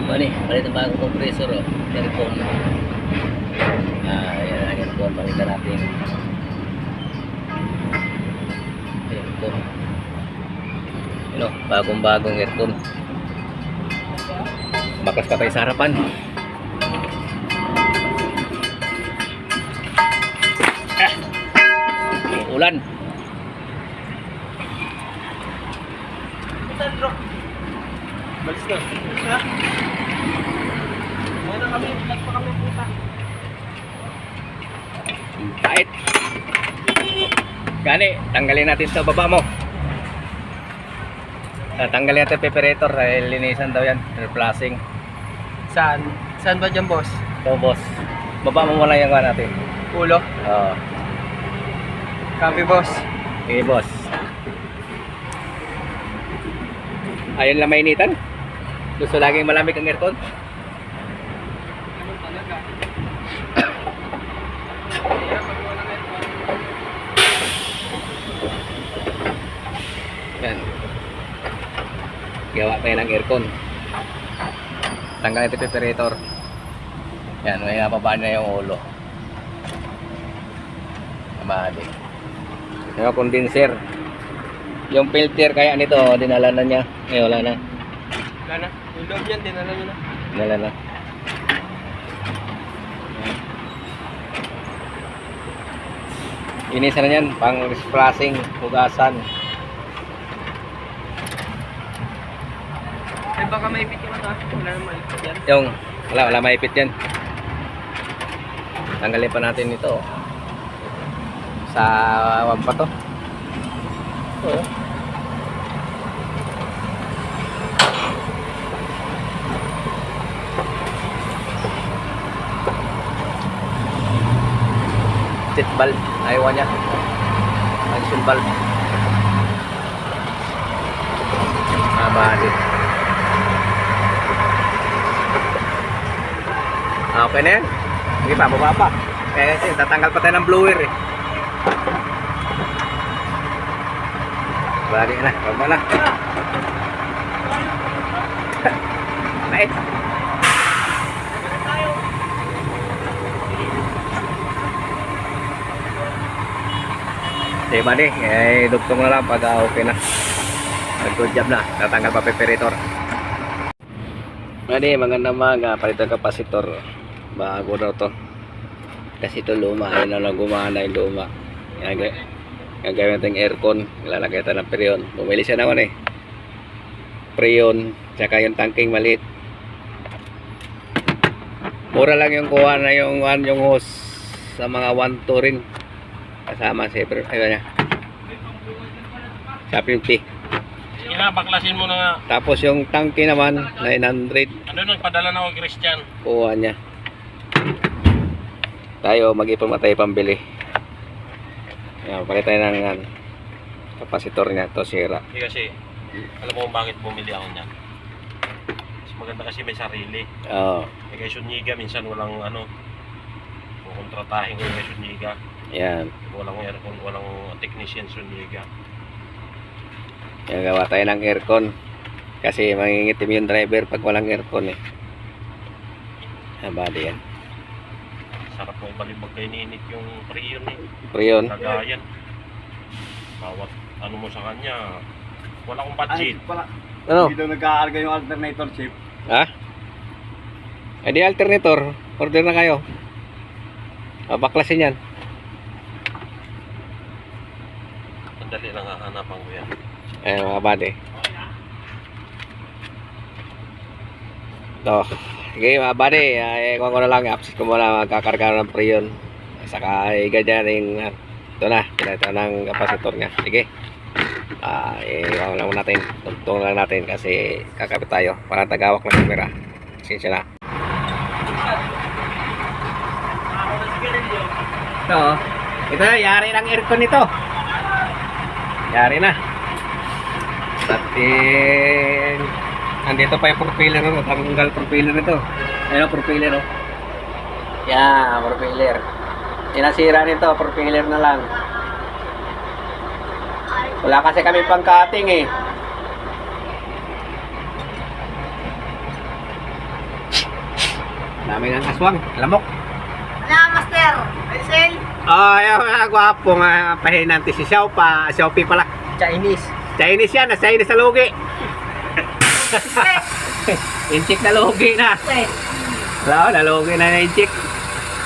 Bali, palit ang bagong compressor, oh. Aircon. Yan ang aircon. Palitan natin. Aircon. Yun, oh. Bagong-bagong aircon. Bakas pa tayo sa harapan. Ulan. Sandro. Balis na. Balis na. Mayroon kami, vlog pa kami puta. Pait. Gani, tanggalin natin sa baba mo. Tanggalin natin peperator dahil linisan daw yan. Replacing. Saan? Saan ba dyan, boss? So boss, baba mo muna yung gana natin. Ulo? Oo. Copy, boss. Okay boss. Ayun lang mainitan. Gusto laging malamig ang aircon. Yan. Gawa tayo ng aircon. Tanggalin ito temperature. Yan, may napabaan na yung ulo. Namahali. Yung condenser. Yung filter kaya nito, dinala na niya. Ngayon wala na. Wala na. Yung loob yan, dinala nyo na. Dinala na. Inisa na yan, pang splashing, hugasan. Eh, baka maipit yung mata. Wala na maipit yan. Yung, wala maipit yan. Tanggalin pa natin ito. Sa wag pa to. Oo. Seat valve, ayaw niya. Action valve. Bali. Okay na yan. Sige pa, baba pa. Kaya kasi tatanggal pa tayo ng blower eh. Balik na, baba na. Mait. Sige ba dugtong na lang pag okay na. Good job na, tatanggal pa peperator. Mali, magandang mga palitan kapasitor. Bago daw to. Kasi ito luma, ayun na lang gumana yung luma. Gagawin natin aircon, lalagay tayo ng preyon. Bumili siya naman eh. Preyon, tsaka yung tangking maliit. Mura lang yung kuha na yung hose sa mga 1-2 rin. Kasama si ayun niya. Sa 50. Sige na, baklasin mo na nga. Tapos yung tangke naman, 900. Ano nagpadala na ako, Christian? Kuha niya. Tayo mag-ipon tayo pambili. Yan, palit tayo ng kapasitor niya. Ito sira. Kasi, alam mo kung bakit bumili ako niyan? Mas maganda kasi may sarili. Oo. Kay Sunyiga, minsan walang kukontratahin ko kay Sunyiga. Yan. Walang aircon, walang technician Sunyiga. Gagawa tayo ng aircon. Kasi mangingitim yung driver pag walang aircon eh. Bali yan. Sarap mo ibalibag kay ninit yung preyon eh. Preyon. Kagayan. Bawat ano mo sa kanya. Wala akong budget. Ano? Hindi daw nag-aarga yung alternator chip. Ha? Eh di alternator. Order na kayo. Baklasin yan. Madali lang hahanapan ko yan. Mga bade. Ito. Sige mga bade. Kung ko na lang. Upsis ko muna magkakarga ng preyon. Saka igadyan yung ito na. Ito ng kapasitor niya. Sige. Iwan lang natin. Tugtong lang natin kasi kakapit tayo. Para tagawak ng camera. Sinsya na. Ito na. Yari ng aircon nito. Yari na. Pati andito pa yung propeller, tanggal propeller nito. Ayun, propeller oh. Yan, propeller. Sinasira nito, propeller na lang. Wala kasi kami pang cutting eh. Dami ng aswang, lamok. Wala, Master. Maricel. Oh, yung mga gwapo nga pahinanti si Xiaopi pala. Chinese. Chinese yan, nasa Chinese sa lugi. Inchik na lugi na. Eh, Wala, nalugi na na inchik.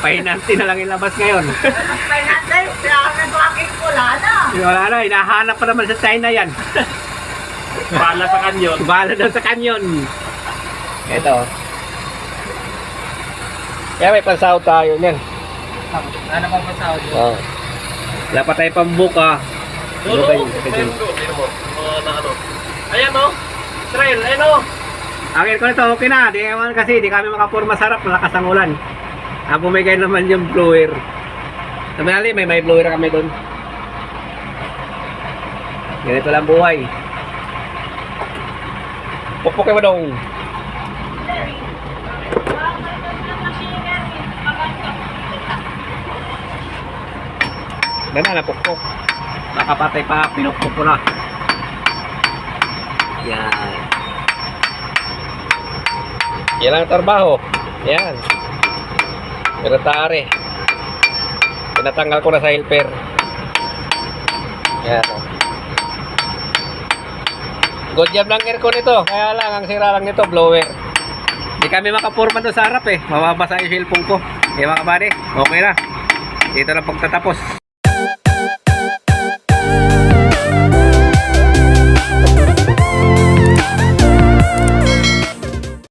Pahinanti na lang ilabas ngayon. mas may natin. Kaya nag-walking ko, wala na. Wala na, hinahanap pa naman sa China yan. Bala sa kanyon. Bala daw sa kanyon. Ito. Kaya may pansahod tayo niyan. Ano pa pa sa Oo. Wala pa tayo pambuka. Doon, kayo? meron ko. Tingnan mo. Mga na ano. Ayan o. Trail, ayan o. Ang aircon ito, okay na. Di naman kasi, di kami makapurma sarap. Malakas ang ulan. Bumigay naman yung blower. Sabi natin, may blower kami doon. Ganito lang buhay. Pukpukin mo dong. Gana na pukpok. Nakapatay pa, pinukpok ko na. Yan. Yan ang trabaho. Yan. Pero taari. Pinatanggal ko na sa helper. Yan. Good job ng aircon ito. Kaya lang, ang sira lang nito, blower. Hindi kami makapurma doon sa harap eh. Mababasa yung cellphone ko. Kaya mga kabady, okay na. Dito na pagtatapos.